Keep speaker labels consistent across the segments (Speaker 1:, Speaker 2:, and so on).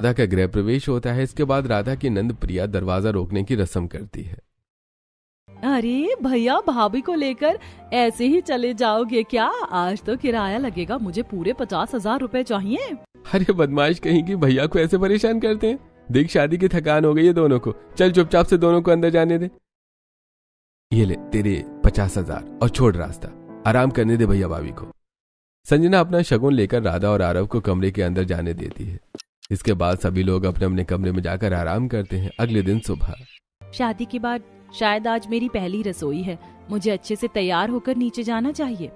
Speaker 1: राधा का गृह प्रवेश होता है। इसके बाद राधा की नंद प्रिया दरवाजा रोकने की रस्म करती है।
Speaker 2: अरे भैया, भाभी को लेकर ऐसे ही चले जाओगे क्या? आज तो किराया लगेगा, मुझे पूरे 50,000 रुपए चाहिए।
Speaker 1: अरे बदमाश कहीं की, भैया को ऐसे परेशान करते हैं। देख शादी की थकान हो गई है दोनों को, चल चुपचाप से दोनों को अंदर जाने दे। ये ले तेरे 50,000 और छोड़ रास्ता, आराम करने दे भैया भाभी को। संजना अपना शगुन लेकर राधा और आरव को कमरे के अंदर जाने देती है। इसके बाद सभी लोग अपने अपने कमरे में जाकर आराम करते हैं। अगले दिन सुबह,
Speaker 2: शादी के बाद शायद आज मेरी पहली रसोई है, मुझे अच्छे से तैयार होकर नीचे जाना चाहिए।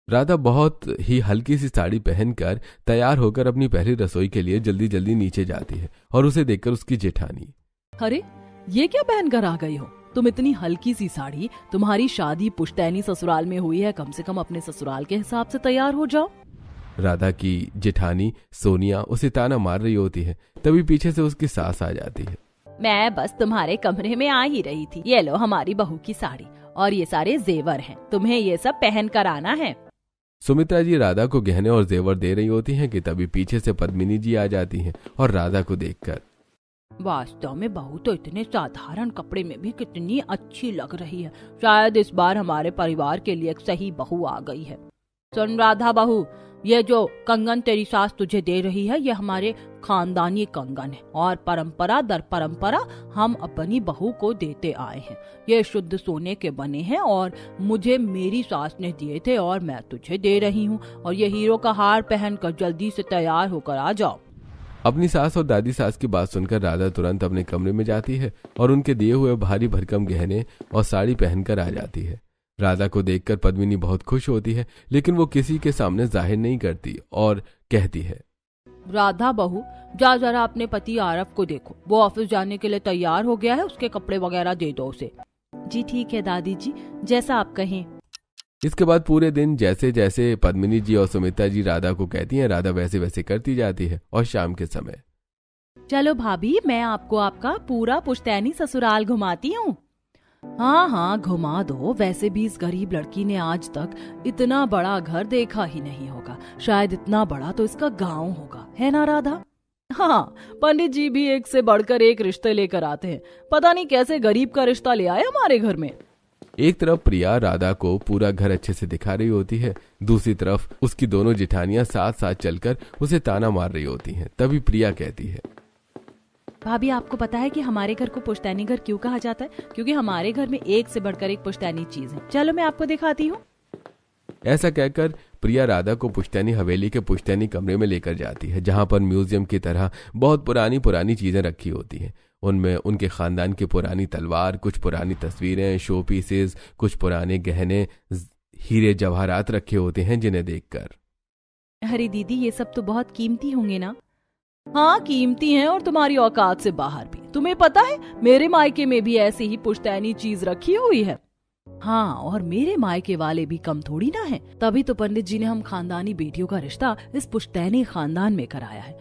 Speaker 1: राधा बहुत ही हल्की सी साड़ी पहनकर तैयार होकर अपनी पहली रसोई के लिए जल्दी जल्दी नीचे जाती है और उसे देखकर उसकी जेठानी,
Speaker 2: अरे ये क्या पहनकर आ गई हो तुम? इतनी हल्की सी साड़ी, तुम्हारी शादी पुश्तैनी ससुराल में हुई है, कम से कम अपने ससुराल के हिसाब से तैयार हो जाओ।
Speaker 1: राधा की जेठानी सोनिया उसे ताना मार रही होती है। तभी पीछे से उसकी सास आ जाती है।
Speaker 2: मैं बस तुम्हारे कमरे में आ ही रही थी, ये लो हमारी बहू की साड़ी और ये सारे जेवर हैं, तुम्हें ये सब पहन कर आना है।
Speaker 1: सुमित्रा जी राधा को गहने और जेवर दे रही होती हैं कि तभी पीछे से पद्मिनी जी आ जाती हैं और राधा को देखकर,
Speaker 2: वास्तव में बहू तो इतने साधारण कपड़े में भी कितनी अच्छी लग रही है, शायद इस बार हमारे परिवार के लिए एक सही बहू आ गई है। सुन राधा बहू, ये जो कंगन तेरी सास तुझे दे रही है, ये हमारे खानदानी कंगन है और परंपरा दर परंपरा हम अपनी बहू को देते आए हैं। ये शुद्ध सोने के बने हैं और मुझे मेरी सास ने दिए थे और मैं तुझे दे रही हूँ। और ये हीरो का हार पहनकर जल्दी से तैयार होकर आ जाओ।
Speaker 1: अपनी सास और दादी सास की बात सुनकर राधा तुरंत अपने कमरे में जाती है और उनके दिए हुए भारी भरकम गहने और साड़ी पहनकर आ जाती है। राधा को देखकर पद्मिनी बहुत खुश होती है, लेकिन वो किसी के सामने जाहिर नहीं करती और कहती है,
Speaker 2: राधा बहू, जा जरा अपने पति आरव को देखो, वो ऑफिस जाने के लिए तैयार हो गया है, उसके कपड़े वगैरह दे दो उसे। जी ठीक है दादी जी, जैसा आप कहें।
Speaker 1: इसके बाद पूरे दिन जैसे जैसे पद्मिनी जी और सुमित्रा जी राधा को कहती हैं, राधा वैसे वैसे करती जाती है। और शाम के समय,
Speaker 2: चलो भाभी, मैं आपको आपका पूरा पुश्तैनी ससुराल घुमाती हूँ। हाँ हाँ घुमा दो, वैसे भी इस गरीब लड़की ने आज तक इतना बड़ा घर देखा ही नहीं होगा, शायद इतना बड़ा तो इसका गांव होगा, है ना राधा? हाँ, पंडित जी भी एक से बढ़कर एक रिश्ते लेकर आते हैं, पता नहीं कैसे गरीब का रिश्ता ले आए हमारे घर में।
Speaker 1: एक तरफ प्रिया राधा को पूरा घर अच्छे से दिखा रही होती है, दूसरी तरफ उसकी दोनों जेठानियां साथ साथ चलकर उसे ताना मार रही होती हैं। तभी प्रिया कहती है,
Speaker 2: भाभी आपको पता है कि हमारे घर को पुश्तैनी घर क्यों कहा जाता है? क्योंकि हमारे घर में एक से बढ़कर एक पुश्तैनी चीज है, चलो मैं आपको दिखाती हूँ।
Speaker 1: ऐसा कहकर प्रिया राधा को पुश्तैनी हवेली के पुश्तैनी कमरे में लेकर जाती है, जहां पर म्यूजियम की तरह बहुत पुरानी पुरानी चीजें रखी होती हैं। उनमें उनके खानदान की पुरानी तलवार, कुछ पुरानी तस्वीरें, शो पीसेस, कुछ पुराने गहने, हीरे जवाहरात रखे होते हैं, जिन्हें देखकर,
Speaker 2: अरे दीदी, ये सब तो बहुत कीमती होंगे ना? हाँ कीमती हैं और तुम्हारी औकात से बाहर भी। तुम्हें पता है मेरे मायके में भी ऐसी ही पुश्तैनी चीज रखी हुई है। हाँ, और मेरे मायके वाले भी कम थोड़ी ना हैं, तभी तो पंडित जी ने हम खानदानी बेटियों का रिश्ता इस पुश्तैनी खानदान में कराया है।